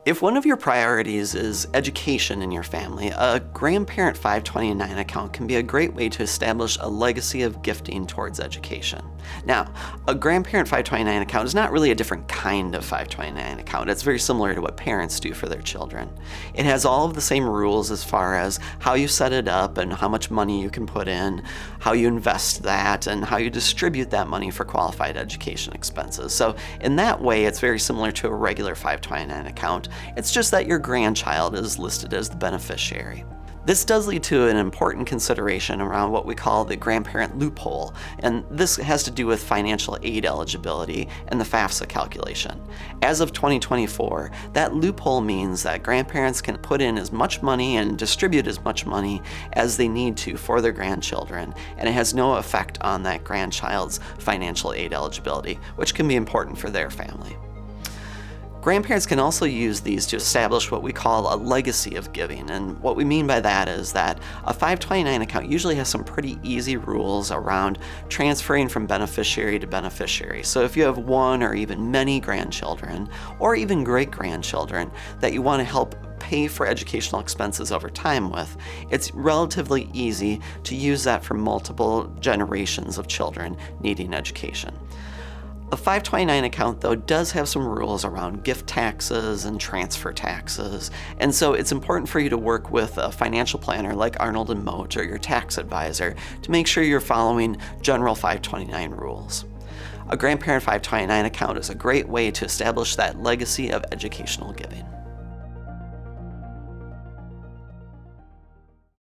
If one of your priorities is education in your family, a Grandparent 529 account can be a great way to establish a legacy of gifting towards education. Now, a Grandparent 529 account is not really a different kind of 529 account. It's very similar to what parents do for their children. It has all of the same rules as far as how you set it up and how much money you can put in, how you invest that, and how you distribute that money for qualified education expenses. So in that way, it's very similar to a regular 529 account. It's just that your grandchild is listed as the beneficiary. This does lead to an important consideration around what we call the grandparent loophole, and this has to do with financial aid eligibility and the FAFSA calculation. As of 2024, that loophole means that grandparents can put in as much money and distribute as much money as they need to for their grandchildren, and it has no effect on that grandchild's financial aid eligibility, which can be important for their family. Grandparents can also use these to establish what we call a legacy of giving, and what we mean by that is that a 529 account usually has some pretty easy rules around transferring from beneficiary to beneficiary. So if you have one or even many grandchildren, or even great-grandchildren that you want to help pay for educational expenses over time with, it's relatively easy to use that for multiple generations of children needing education. A 529 account, though, does have some rules around gift taxes and transfer taxes, and so it's important for you to work with a financial planner like Arnold & Mote or your tax advisor to make sure you're following general 529 rules. A Grandparent 529 account is a great way to establish that legacy of educational giving.